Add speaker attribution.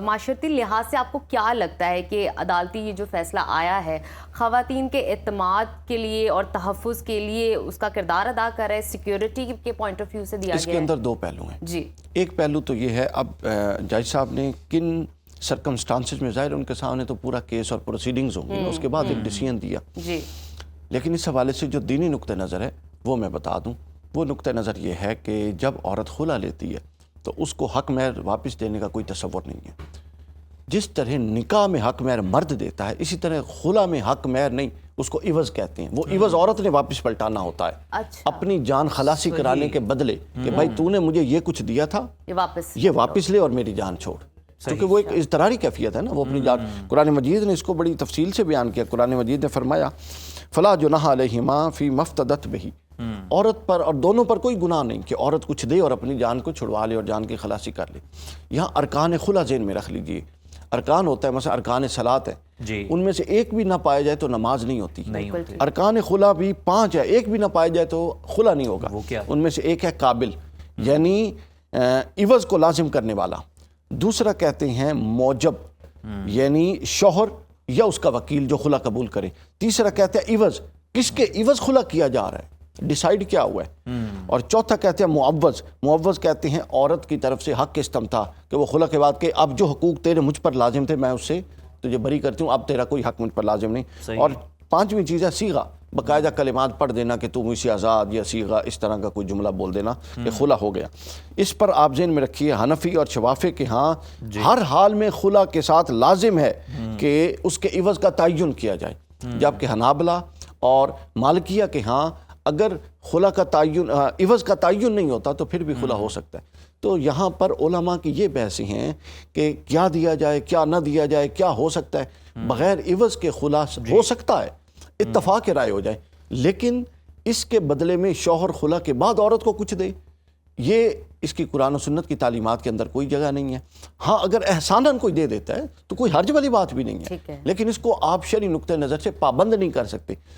Speaker 1: معاشرتی لحاظ سے آپ کو کیا لگتا ہے کہ عدالتی یہ جو فیصلہ آیا ہے خواتین کے اعتماد کے لیے اور تحفظ کے لیے اس کا کردار ادا کر رہا ہے، سیکیورٹی کے پوائنٹ آف ویو سے دیا گیا ہے؟
Speaker 2: اس کے اندر دو پہلو ہیں
Speaker 1: جی،
Speaker 2: ایک پہلو تو یہ ہے اب جج صاحب نے کن سرکمسٹانسز میں، ظاہر ان کے سامنے تو پورا کیس اور پروسیڈنگز ہوں گی، اس کے بعد ایک ڈیسیژن دیا،
Speaker 1: جی،
Speaker 2: لیکن اس حوالے سے جو دینی نقطہ نظر ہے وہ میں بتا دوں. وہ نقطہ نظر یہ ہے کہ جب عورت خلا لیتی ہے تو اس کو حق مہر واپس دینے کا کوئی تصور نہیں ہے. جس طرح نکاح میں حق مہر مرد دیتا ہے، اسی طرح خلا میں حق مہر نہیں، اس کو عوض کہتے ہیں. وہ عوض عورت نے واپس پلٹانا ہوتا ہے
Speaker 1: اچھا،
Speaker 2: اپنی جان خلاصی کرانے کے بدلے کہ بھائی تو نے مجھے یہ کچھ دیا تھا، یہ واپس لے اور میری جان چھوڑ. کیونکہ وہ ایک اضطراری کیفیت ہے نا، وہ اپنی جان. قرآن مجید نے اس کو بڑی تفصیل سے بیان کیا. قرآن مجید نے فرمایا فلا جناح علیہما فی مفتدت بہ، عورت پر اور دونوں پر کوئی گناہ نہیں کہ عورت کچھ دے اور اپنی جان کو چھڑوا لے اور جان کی خلاصی کر لے. یہاں ارکان خلا ذہن میں رکھ لیجئے. ارکان ہوتا ہے مثلا ارکان صلاۃ ہے، ان میں سے ایک بھی نہ پایا جائے تو نماز نہیں ہوتی. ارکان خلا بھی 5 ہے، ایک بھی نہ پایا جائے تو خلا نہیں ہوگا. ان میں سے ایک ہے قابل، یعنی عوض کو لازم کرنے والا. دوسرا کہتے ہیں موجب، یعنی شوہر یا اس کا وکیل جو خلا قبول کرے. تیسرا کہتے ہیں عوض، کس کے عوض خلا کیا جا رہا ہے، ڈیسائیڈ کیا ہوا ہے. اور چوتھا کہتے ہیں معوض. معوض کہتے ہیں عورت کی طرف سے حق استمتاع، کہ وہ خلا کے بعد کہ اب جو حقوق تیرے مجھ پر لازم تھے میں اس سے تجھے بری کرتی ہوں، اب تیرا کوئی حق مجھ پر لازم نہیں. اور 5ویں چیز ہے صیغہ، باقاعدہ کلمات پڑھ دینا کہ تو مجھ سے آزاد، یا صیغہ اس طرح کا کوئی جملہ بول دینا کہ خلا ہو گیا. اس پر آپ ذہن میں رکھیے حنفی اور شوافی کے ہاں ہر حال میں خلا کے ساتھ لازم ہے کہ اس کے عوض کا تعین کیا جائے، جبکہ حنابلہ اور مالکیہ کے ہاں اگر خلا کا تعین عوض کا تعین نہیں ہوتا تو پھر بھی خلا ہو سکتا ہے. تو یہاں پر علماء کی یہ بحثیں ہیں کہ کیا دیا جائے، کیا نہ دیا جائے، کیا ہو سکتا ہے. بغیر عوض کے خلا ہو سکتا ہے، اتفاق رائے ہو جائے، لیکن اس کے بدلے میں شوہر خلا کے بعد عورت کو کچھ دے، یہ اس کی قرآن و سنت کی تعلیمات کے اندر کوئی جگہ نہیں ہے. ہاں اگر احساناً کوئی دے دیتا ہے تو کوئی حرج والی بات بھی نہیں ہے، لیکن اس کو آپ شرعی نقطہ نظر سے پابند نہیں کر سکتے.